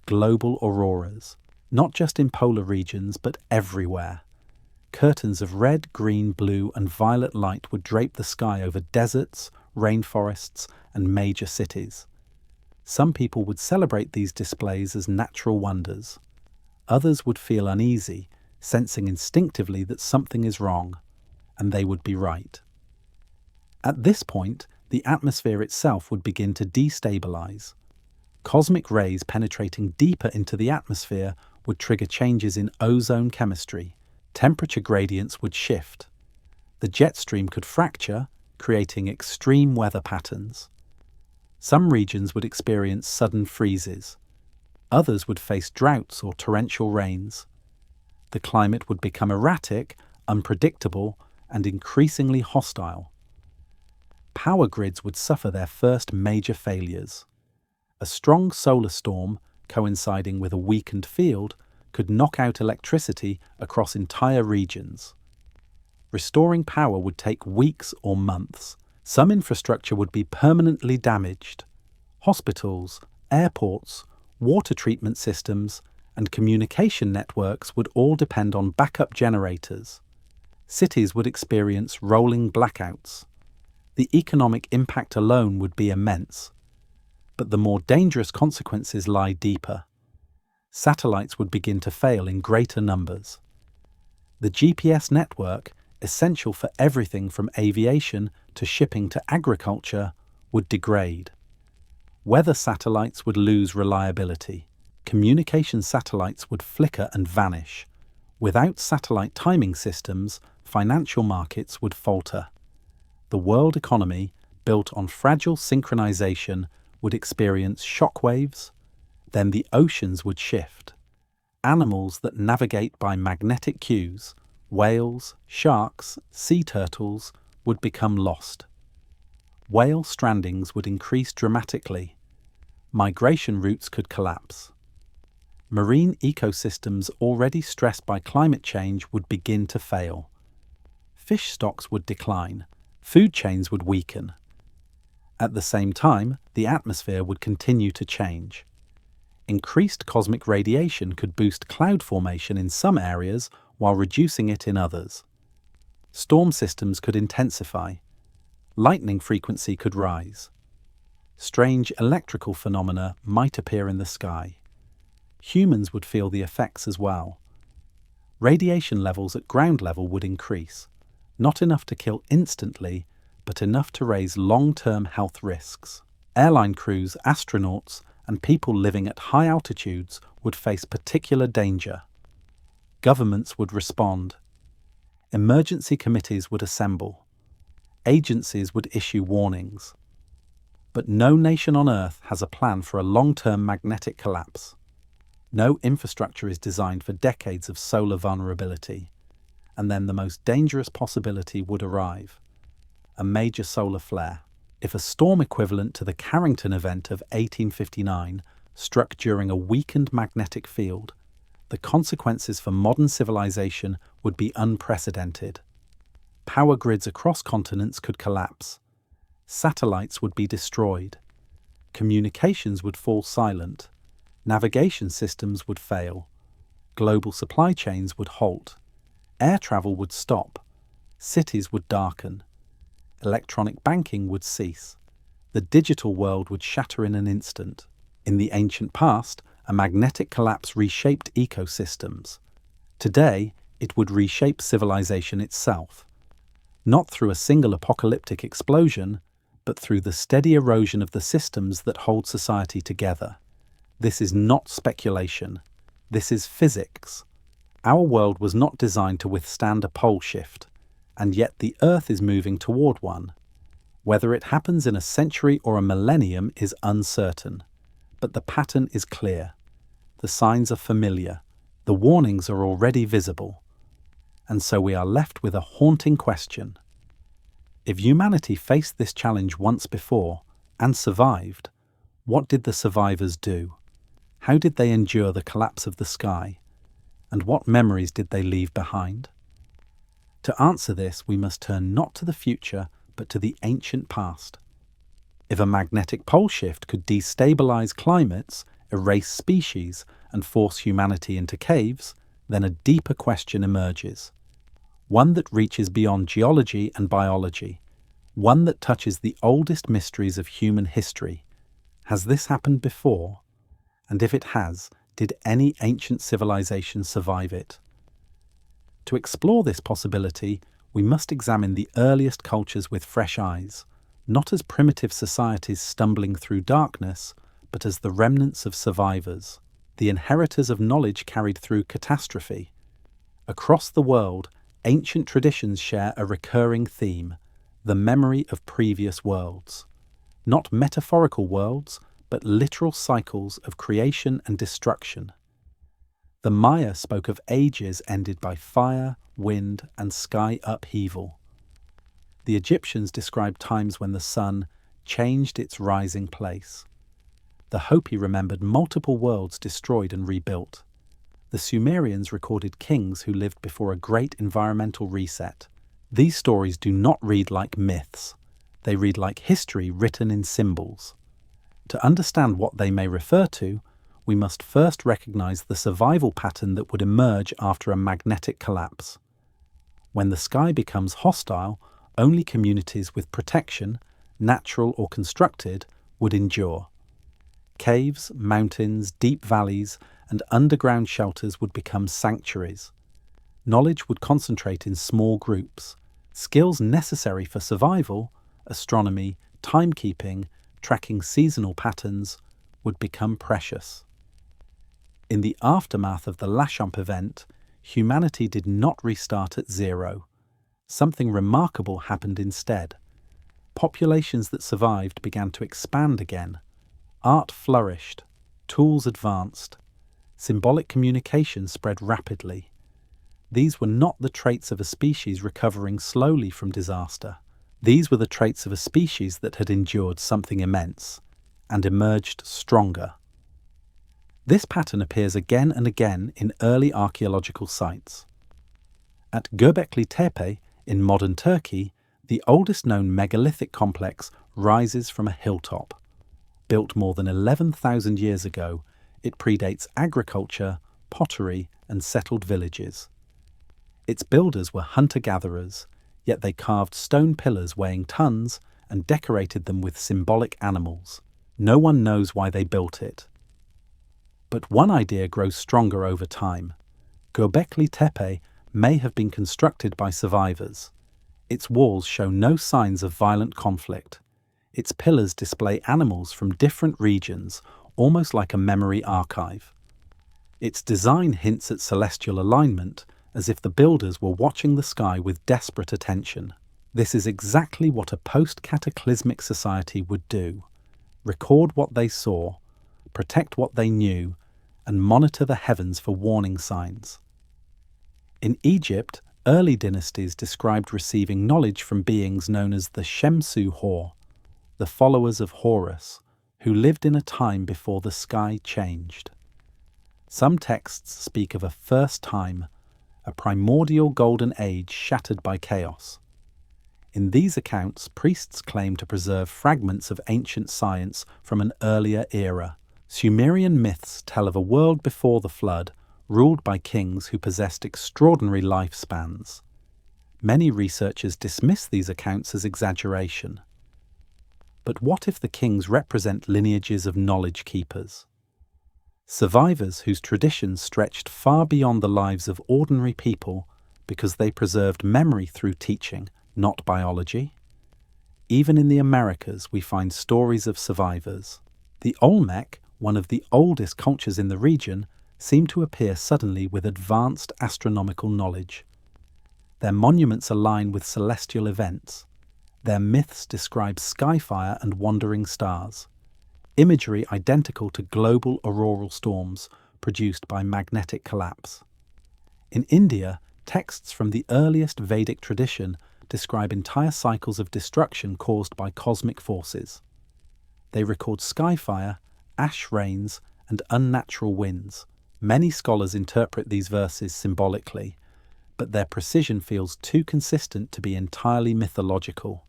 global auroras, not just in polar regions but everywhere. Curtains of red, green, blue and violet light would drape the sky over deserts, rainforests and major cities. Some people would celebrate these displays as natural wonders. Others would feel uneasy, sensing instinctively that something is wrong, and they would be right. At this point, the atmosphere itself would begin to destabilize. Cosmic rays penetrating deeper into the atmosphere would trigger changes in ozone chemistry. Temperature gradients would shift. The jet stream could fracture, creating extreme weather patterns. Some regions would experience sudden freezes. Others would face droughts or torrential rains. The climate would become erratic, unpredictable, and increasingly hostile. Power grids would suffer their first major failures. A strong solar storm, coinciding with a weakened field, could knock out electricity across entire regions. Restoring power would take weeks or months. Some infrastructure would be permanently damaged. Hospitals, airports, water treatment systems, and communication networks would all depend on backup generators. Cities would experience rolling blackouts. The economic impact alone would be immense. But the more dangerous consequences lie deeper. Satellites would begin to fail in greater numbers. The GPS network, essential for everything from aviation to shipping to agriculture, would degrade. Weather satellites would lose reliability. Communication satellites would flicker and vanish. Without satellite timing systems, financial markets would falter. The world economy, built on fragile synchronization, would experience shockwaves. Then the oceans would shift. Animals that navigate by magnetic cues, whales, sharks, sea turtles, would become lost. Whale strandings would increase dramatically. Migration routes could collapse. Marine ecosystems already stressed by climate change would begin to fail. Fish stocks would decline. Food chains would weaken. At the same time, the atmosphere would continue to change. Increased cosmic radiation could boost cloud formation in some areas while reducing it in others. Storm systems could intensify. Lightning frequency could rise. Strange electrical phenomena might appear in the sky. Humans would feel the effects as well. Radiation levels at ground level would increase, not enough to kill instantly, but enough to raise long-term health risks. Airline crews, astronauts, and people living at high altitudes would face particular danger. Governments would respond. Emergency committees would assemble. Agencies would issue warnings. But no nation on Earth has a plan for a long-term magnetic collapse. No infrastructure is designed for decades of solar vulnerability. And then the most dangerous possibility would arrive: a major solar flare. If a storm equivalent to the Carrington event of 1859 struck during a weakened magnetic field, the consequences for modern civilization would be unprecedented. Power grids across continents could collapse. Satellites would be destroyed. Communications would fall silent. Navigation systems would fail. Global supply chains would halt. Air travel would stop. Cities would darken. Electronic banking would cease. The digital world would shatter in an instant. In the ancient past, a magnetic collapse reshaped ecosystems. Today, it would reshape civilization itself. Not through a single apocalyptic explosion, but through the steady erosion of the systems that hold society together. This is not speculation. This is physics. Our world was not designed to withstand a pole shift, and yet the Earth is moving toward one. Whether it happens in a century or a millennium is uncertain, but the pattern is clear. The signs are familiar. The warnings are already visible. And so we are left with a haunting question. If humanity faced this challenge once before and survived, what did the survivors do? How did they endure the collapse of the sky? And what memories did they leave behind? To answer this, we must turn not to the future, but to the ancient past. If a magnetic pole shift could destabilize climates, erase species, and force humanity into caves, then a deeper question emerges. One that reaches beyond geology and biology. One that touches the oldest mysteries of human history. Has this happened before? And if it has, did any ancient civilization survive it? To explore this possibility, we must examine the earliest cultures with fresh eyes, not as primitive societies stumbling through darkness, but as the remnants of survivors, the inheritors of knowledge carried through catastrophe. Across the world, ancient traditions share a recurring theme, the memory of previous worlds. Not metaphorical worlds, but literal cycles of creation and destruction. The Maya spoke of ages ended by fire, wind, and sky upheaval. The Egyptians described times when the sun changed its rising place. The Hopi remembered multiple worlds destroyed and rebuilt. The Sumerians recorded kings who lived before a great environmental reset. These stories do not read like myths. They read like history written in symbols. To understand what they may refer to, we must first recognize the survival pattern that would emerge after a magnetic collapse. When the sky becomes hostile, only communities with protection, natural or constructed, would endure. Caves, mountains, deep valleys, and underground shelters would become sanctuaries. Knowledge would concentrate in small groups. Skills necessary for survival, astronomy, timekeeping, tracking seasonal patterns, would become precious. In the aftermath of the LASCHAMP event, humanity did not restart at zero. Something remarkable happened instead. Populations that survived began to expand again. Art flourished. Tools advanced. Symbolic communication spread rapidly. These were not the traits of a species recovering slowly from disaster. These were the traits of a species that had endured something immense and emerged stronger. This pattern appears again and again in early archaeological sites. At Göbekli Tepe in modern Turkey, the oldest known megalithic complex rises from a hilltop. Built more than 11,000 years ago, it predates agriculture, pottery, and settled villages. Its builders were hunter-gatherers, yet they carved stone pillars weighing tons and decorated them with symbolic animals. No one knows why they built it. But one idea grows stronger over time. Göbekli Tepe may have been constructed by survivors. Its walls show no signs of violent conflict. Its pillars display animals from different regions, almost like a memory archive. Its design hints at celestial alignment, as if the builders were watching the sky with desperate attention. This is exactly what a post-cataclysmic society would do. Record what they saw, protect what they knew, and monitor the heavens for warning signs. In Egypt, early dynasties described receiving knowledge from beings known as the Shemsu Hor, the followers of Horus, who lived in a time before the sky changed. Some texts speak of a first time, a primordial golden age shattered by chaos. In these accounts, priests claim to preserve fragments of ancient science from an earlier era. Sumerian myths tell of a world before the flood, ruled by kings who possessed extraordinary lifespans. Many researchers dismiss these accounts as exaggeration. But what if the kings represent lineages of knowledge keepers? Survivors whose traditions stretched far beyond the lives of ordinary people because they preserved memory through teaching, not biology? Even in the Americas, we find stories of survivors. The Olmec, one of the oldest cultures in the region, seem to appear suddenly with advanced astronomical knowledge. Their monuments align with celestial events. Their myths describe skyfire and wandering stars, imagery identical to global auroral storms produced by magnetic collapse. In India, texts from the earliest Vedic tradition describe entire cycles of destruction caused by cosmic forces. They record skyfire, ash rains, and unnatural winds. Many scholars interpret these verses symbolically, but their precision feels too consistent to be entirely mythological.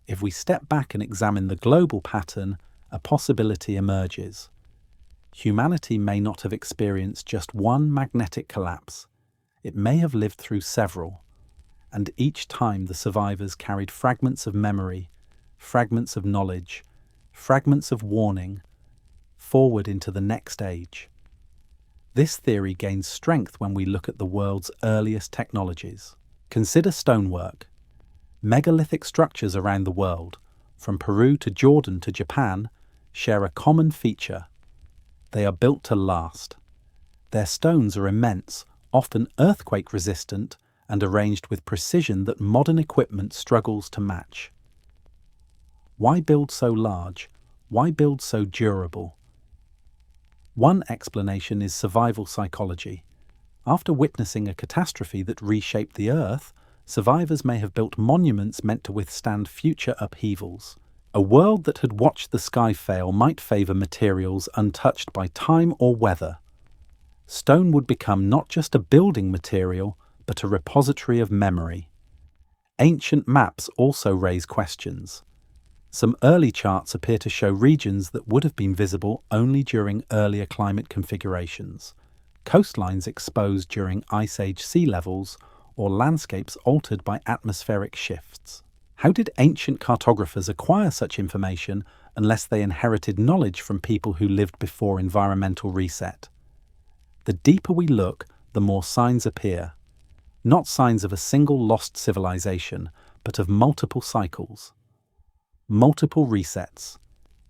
If we step back and examine the global pattern, a possibility emerges. Humanity may not have experienced just one magnetic collapse. It may have lived through several, and each time the survivors carried fragments of memory, fragments of knowledge, fragments of warning, forward into the next age. This theory gains strength when we look at the world's earliest technologies. Consider stonework. Megalithic structures around the world, from Peru to Jordan to Japan, share a common feature. They are built to last. Their stones are immense, often earthquake-resistant, and arranged with precision that modern equipment struggles to match. Why build so large? Why build so durable? One explanation is survival psychology. After witnessing a catastrophe that reshaped the Earth, survivors may have built monuments meant to withstand future upheavals. A world that had watched the sky fail might favour materials untouched by time or weather. Stone would become not just a building material, but a repository of memory. Ancient maps also raise questions. Some early charts appear to show regions that would have been visible only during earlier climate configurations, coastlines exposed during Ice Age sea levels, or landscapes altered by atmospheric shifts. How did ancient cartographers acquire such information unless they inherited knowledge from people who lived before environmental reset? The deeper we look, the more signs appear. Not signs of a single lost civilization, but of multiple cycles. Multiple resets,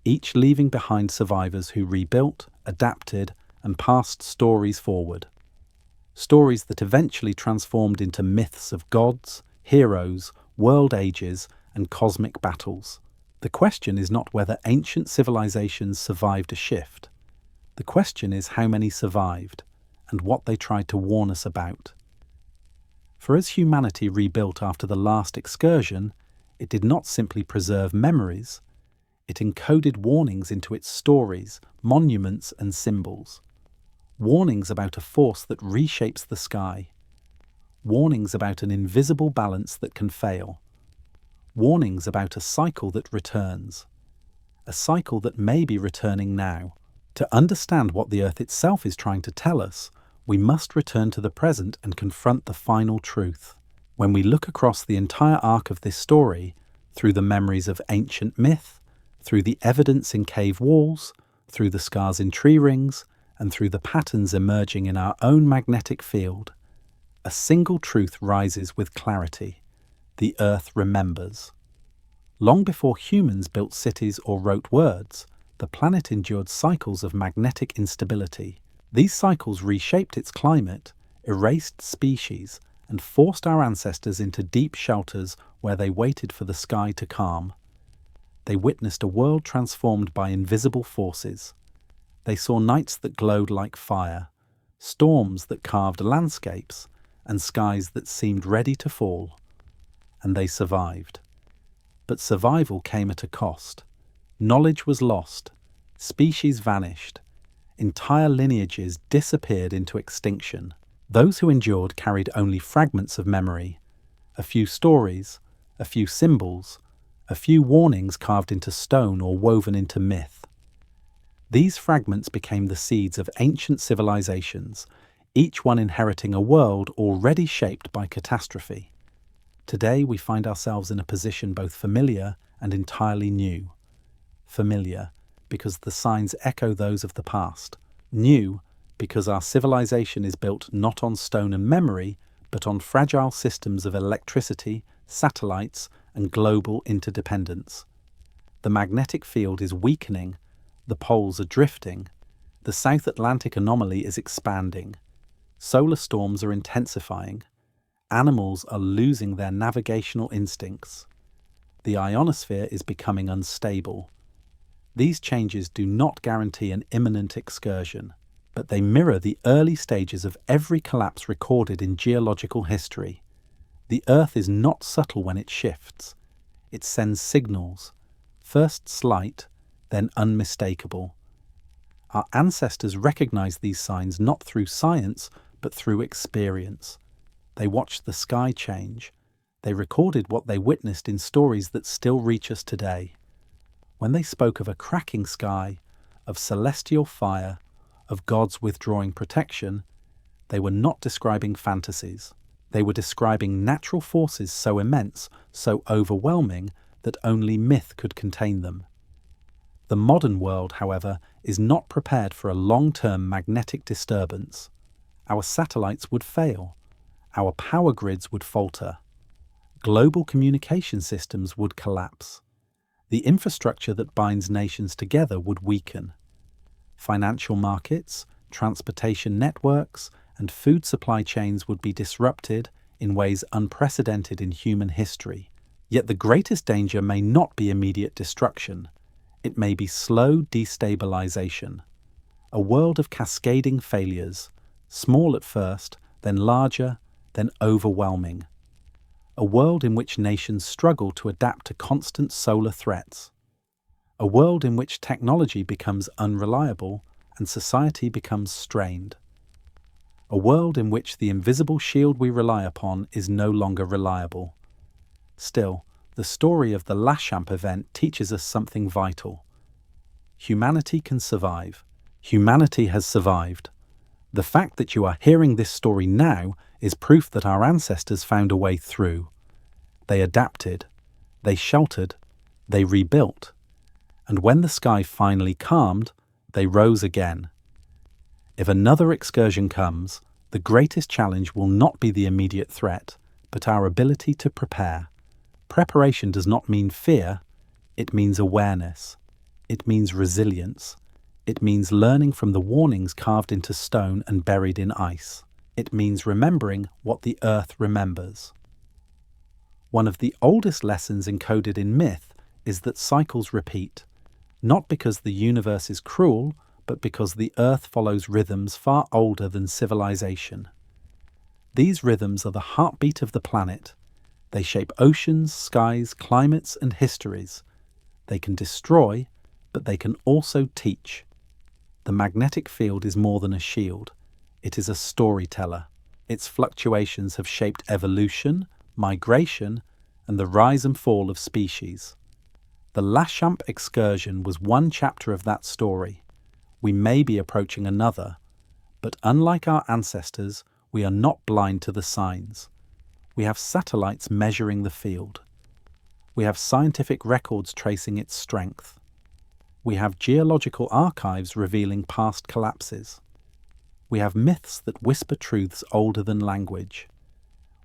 each leaving behind survivors who rebuilt, adapted, and passed stories forward. Stories that eventually transformed into myths of gods, heroes, world ages, and cosmic battles. The question is not whether ancient civilizations survived a shift. The question is how many survived, and what they tried to warn us about. For as humanity rebuilt after the last excursion, it did not simply preserve memories, it encoded warnings into its stories, monuments, and symbols. Warnings about a force that reshapes the sky. Warnings about an invisible balance that can fail. Warnings about a cycle that returns. A cycle that may be returning now. To understand what the Earth itself is trying to tell us, we must return to the present and confront the final truth. When we look across the entire arc of this story, through the memories of ancient myth, through the evidence in cave walls, through the scars in tree rings, and through the patterns emerging in our own magnetic field, a single truth rises with clarity. The Earth remembers. Long before humans built cities or wrote words, the planet endured cycles of magnetic instability. These cycles reshaped its climate, erased species, and forced our ancestors into deep shelters where they waited for the sky to calm. They witnessed a world transformed by invisible forces. They saw nights that glowed like fire, storms that carved landscapes, and skies that seemed ready to fall. And they survived. But survival came at a cost. Knowledge was lost, species vanished, entire lineages disappeared into extinction. Those who endured carried only fragments of memory, a few stories, a few symbols, a few warnings carved into stone or woven into myth. These fragments became the seeds of ancient civilizations, each one inheriting a world already shaped by catastrophe. Today we find ourselves in a position both familiar and entirely new. Familiar, because the signs echo those of the past. New, because our civilization is built not on stone and memory, but on fragile systems of electricity, satellites, and global interdependence. The magnetic field is weakening, the poles are drifting, the South Atlantic anomaly is expanding, solar storms are intensifying, animals are losing their navigational instincts, the ionosphere is becoming unstable. These changes do not guarantee an imminent excursion, but they mirror the early stages of every collapse recorded in geological history. The Earth is not subtle when it shifts. It sends signals, first slight, then unmistakable. Our ancestors recognized these signs not through science, but through experience. They watched the sky change. They recorded what they witnessed in stories that still reach us today. When they spoke of a cracking sky, of celestial fire, of God's withdrawing protection, they were not describing fantasies. They were describing natural forces so immense, so overwhelming, that only myth could contain them. The modern world, however, is not prepared for a long-term magnetic disturbance. Our satellites would fail. Our power grids would falter. Global communication systems would collapse. The infrastructure that binds nations together would weaken. Financial markets, transportation networks, and food supply chains would be disrupted in ways unprecedented in human history. Yet the greatest danger may not be immediate destruction. It may be slow destabilization. A world of cascading failures, small at first, then larger, then overwhelming. A world in which nations struggle to adapt to constant solar threats. A world in which technology becomes unreliable and society becomes strained. A world in which the invisible shield we rely upon is no longer reliable. Still, the story of the LASCHAMP event teaches us something vital. Humanity can survive. Humanity has survived. The fact that you are hearing this story now is proof that our ancestors found a way through. They adapted, they sheltered, they rebuilt, and when the sky finally calmed, they rose again. If another excursion comes, the greatest challenge will not be the immediate threat, but our ability to prepare. Preparation does not mean fear, it means awareness. It means resilience. It means learning from the warnings carved into stone and buried in ice. It means remembering what the earth remembers. One of the oldest lessons encoded in myth is that cycles repeat, not because the universe is cruel, but because the earth follows rhythms far older than civilization. These rhythms are the heartbeat of the planet. They shape oceans, skies, climates, and histories. They can destroy, but they can also teach. The magnetic field is more than a shield. It is a storyteller. Its fluctuations have shaped evolution, migration, and the rise and fall of species. The LASCHAMP excursion was one chapter of that story. We may be approaching another, but unlike our ancestors, we are not blind to the signs. We have satellites measuring the field. We have scientific records tracing its strength. We have geological archives revealing past collapses. We have myths that whisper truths older than language.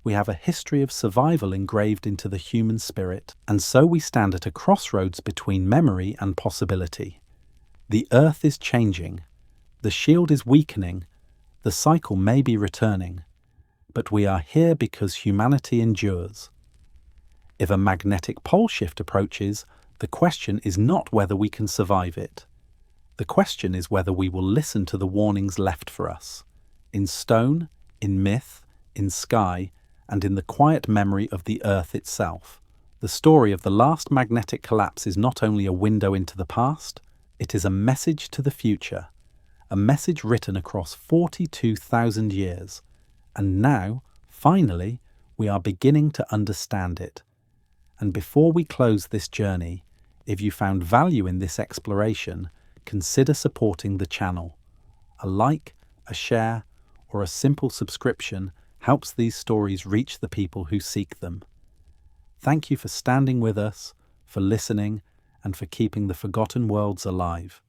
We have a history of survival engraved into the human spirit, and so we stand at a crossroads between memory and possibility. The earth is changing, the shield is weakening, the cycle may be returning, but we are here because humanity endures. If a magnetic pole shift approaches, the question is not whether we can survive it. The question is whether we will listen to the warnings left for us, in stone, in myth, in sky, and in the quiet memory of the earth itself. The story of the last magnetic collapse is not only a window into the past, it is a message to the future, a message written across 42,000 years. And now, finally, we are beginning to understand it. And before we close this journey, if you found value in this exploration, consider supporting the channel. A like, a share, or a simple subscription helps these stories reach the people who seek them. Thank you for standing with us, for listening, and for keeping the forgotten worlds alive.